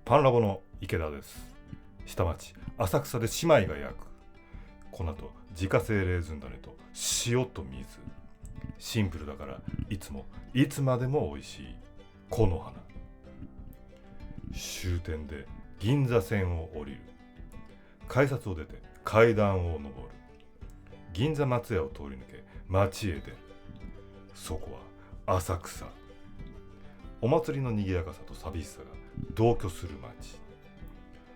パンラボの池田です。下町浅草で姉妹が焼く粉と自家製レーズン種と塩と水、シンプルだからいつもいつまでも美味しい木の花。終点で銀座線を降りる、改札を出て階段を上る、銀座松屋を通り抜け町へ出る。そこは浅草。お祭りの賑やかさと寂しさが同居する町。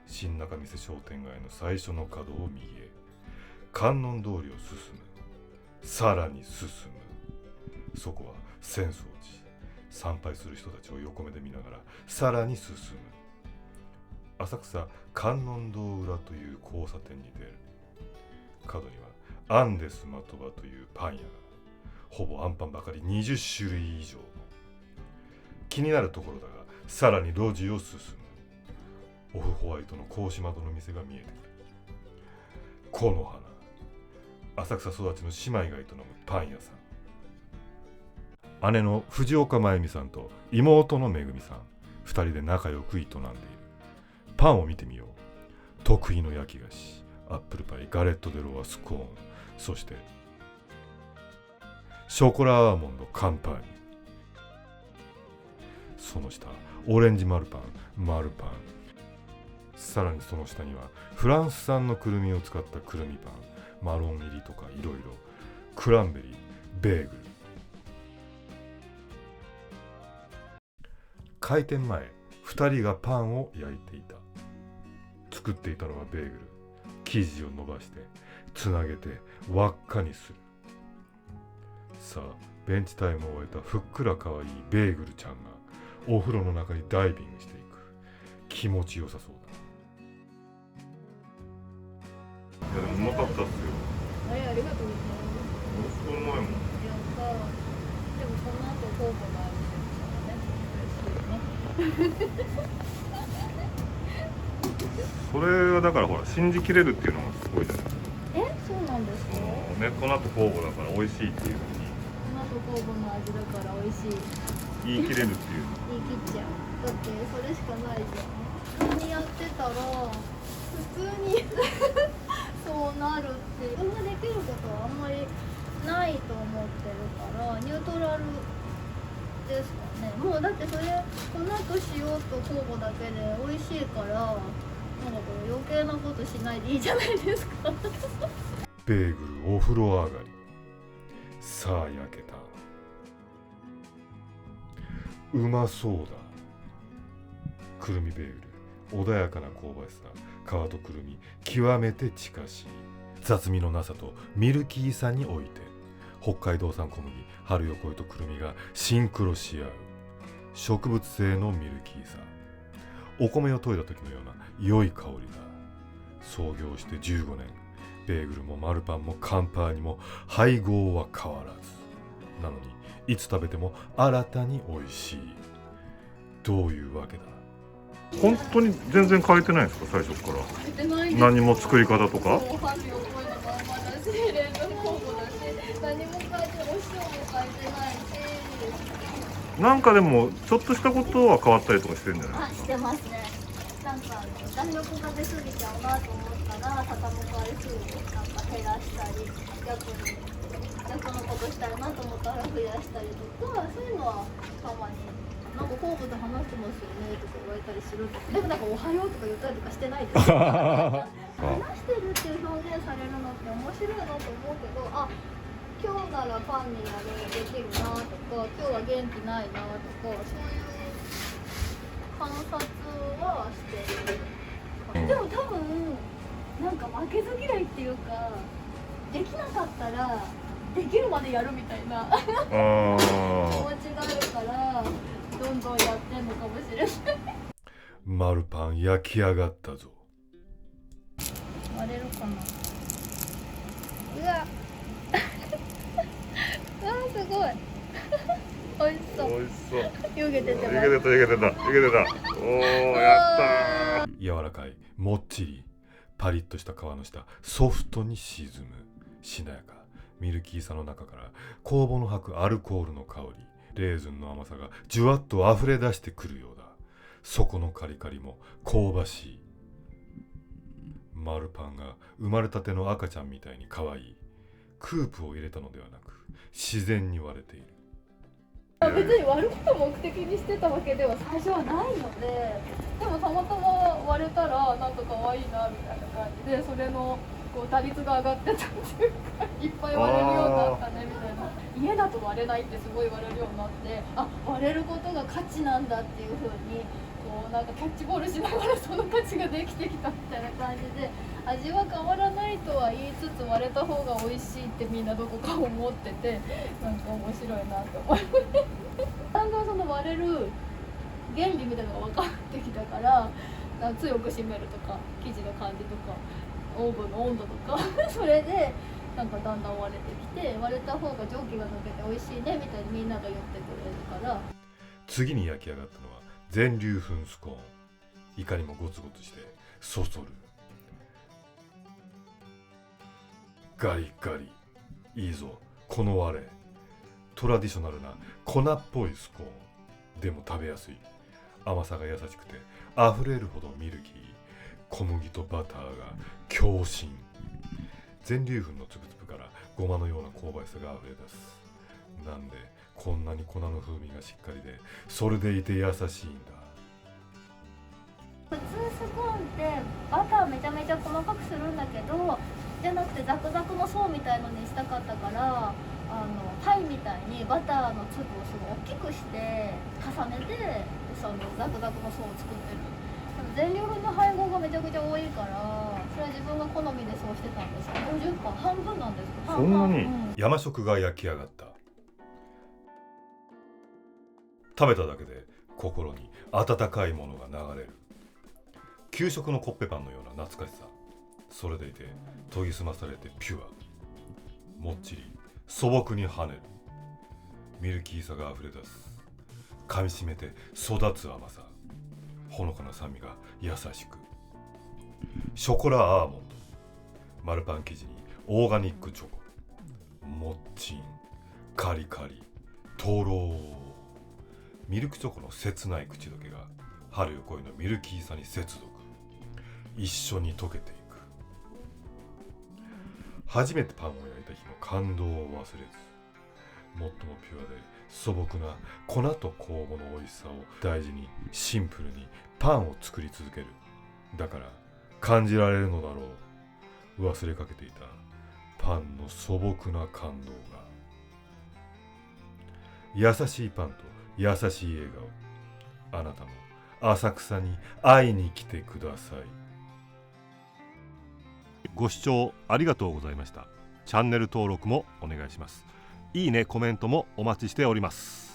新仲見世商店街の最初の角を右へ、観音通りを進む、さらに進む。そこは浅草寺。参拝する人たちを横目で見ながらさらに進む。浅草観音堂裏という交差点に出る。角にはアンデス的場というパン屋が、ほぼアンパンばかり20種類以上の。気になるところだが、さらに路地を進む。オフホワイトの格子窓の店が見えてくる。木の花。浅草育ちの姉妹が営むパン屋さん。姉の藤岡真由美さんと妹のめぐみさん、2人で仲良く営んでいる。パンを見てみよう。得意の焼き菓子、アップルパイ、ガレット・デ・ロワ、スコーン、そしてショコラアーモンドカンパーニュ。その下、オレンジマルパン、マルパン。さらにその下にはフランス産のくるみを使ったくるみパン、マロン入りとかいろいろ、クランベリー、ベーグル。開店前、2人がパンを焼いていた。作っていたのはベーグル。生地を伸ばしてつなげて輪っかにする。さあ、ベンチタイムを終えたふっくらかわいいベーグルちゃんがお風呂の中にダイビングしていく。気持ちよさそうだ。いや、でもうまかったっすよ。ありがとうございます。うまいもん。やった。でもこの後候補があるんですからね。それはだからほら、信じきれるっていうのがすごいじゃない。そうなんですか。この後交互だから美味しいっていうふうにこの後候補の味だから美味しい。言い切れるっていう。言い切っちゃう。だってそれしかないじゃん。普通にやってたら普通にそうなるっていう。そんなできることはあんまりないと思ってるからニュートラルですかね。もうだってそれ粉と塩と酵母だけで美味しいから、なんかこれ余計なことしないでいいじゃないですか。ベーグルお風呂上がり。さあ焼けた。うまそうだ。くるみベーグル、穏やかな香ばしさ、皮とくるみ極めて近しい。雑味のなさとミルキーさにおいて、北海道産小麦春よ来いとくるみがシンクロし合う。植物性のミルキーさ、お米を研いだ時のような良い香りだ。創業して15年、ベーグルもマルパンもカンパーニも配合は変わらず。なのにいつ食べても新たに美味しい。どういうわけだ。本当に全然変えてないですか、最初から。変えてないんです。何も作り方とか。もう春よ来いのまんまだし、冷蔵庫もだし、何も変えて、お塩も変えてないし。なんかでもちょっとしたことは変わったりとかしてるんじゃないですか。してますね。なんか弾力が出過ぎちゃうなと思ったら傾かれすぎてなんか減らしたり、逆のことしたいなと思ったら増やしたりとか、そういうのはたまになんか候補で話してますよねとか言われたりする。でもなんかおはようとか言ったりとかしてないです。話してるっていう表現されるのって面白いなと思うけど、あ、今日ならパンになるできるなとか、今日は元気ないなとか、そういう観察はしてる。でも多分なんか負けず嫌いっていうか、できなかったらできるまでやるみたいな気持ちがあるからどんどんやってんのかもしれない。マルパン焼き上がったぞ。割れるかな。うわうわすごい美味しそう。美味しそう。湯気出てます。湯気出た。おー、やったー。柔らかい、もっちり、パリッとした皮の下、ソフトに沈む。しなやか、ミルキーさの中から酵母の吐くアルコールの香り、レーズンの甘さがじゅわっと溢れ出してくるようだ。底のカリカリも香ばしい。マルパンが生まれたての赤ちゃんみたいに可愛い。クープを入れたのではなく自然に割れている。別に割ることを目的にしてたわけでは最初はないので、でもたまたま割れたらなんか可愛いなみたいな感じで、それのこう打率が上がってたっていうか、いっぱい割れるようになったねみたいな。家だと割れないってすごい言われるようになって、あ、割れることが価値なんだっていう風にこうなんかキャッチボールしながらその価値ができてきたみたいな感じで、味は変わらないとは言いつつ割れた方が美味しいってみんなどこか思ってて、なんか面白いなって思います。だんだんその割れる原理みたいなのが分かってきたから、強く締めるとか生地の感じとかオーブンの温度とかそれでなんかだんだん割れてきて、割れた方が蒸気が抜けて美味しいねみたいにみんなが言ってくれるから。次に焼き上がったのは全粒粉スコーン。いかにもゴツゴツしてそそる。ガリガリ、いいぞこの割れ。トラディショナルな粉っぽいスコーンでも食べやすい。甘さが優しくて溢れるほどミルキー。小麦とバターが共振。全粒粉のつぶつぶからごまのような香ばしさが溢れ出す。なんでこんなに粉の風味がしっかりで、それでいて優しいんだ。普通スコーンってバターめちゃめちゃ細かくするんだけど、じゃなくてザクザクの層みたいのにしたかったから、パイみたいにバターの粒をすごい大きくして重ねて、そのザクザクの層を作ってる。全粒粉の配合がめちゃくちゃ多いから、それは自分が好みでそうしてたんですけど、50%半分なんですけど、そんなに、うん、山食が焼き上がった。食べただけで心に温かいものが流れる。給食のコッペパンのような懐かしさ。それでいて研ぎ澄まされてピュア。もっちり素朴に跳ねる。ミルキーさがあふれ出す。噛みしめて育つ甘さ。ほのかな酸味が優しく。ショコラアーモンド。マルパン生地にオーガニックチョコ。もっちんカリカリとろー。ミルクチョコの切ない口どけが春よ恋のミルキーさに接続。一緒に溶けていく。初めてパンを焼いた日の感動を忘れず、最もピュアで素朴な粉と酵母の美味しさを大事にシンプルにパンを作り続ける。だから感じられるのだろう。忘れかけていたパンの素朴な感動が。優しいパンと優しい笑顔。あなたも浅草に会いに来てください。ご視聴ありがとうございました。チャンネル登録もお願いします。いいね、コメントもお待ちしております。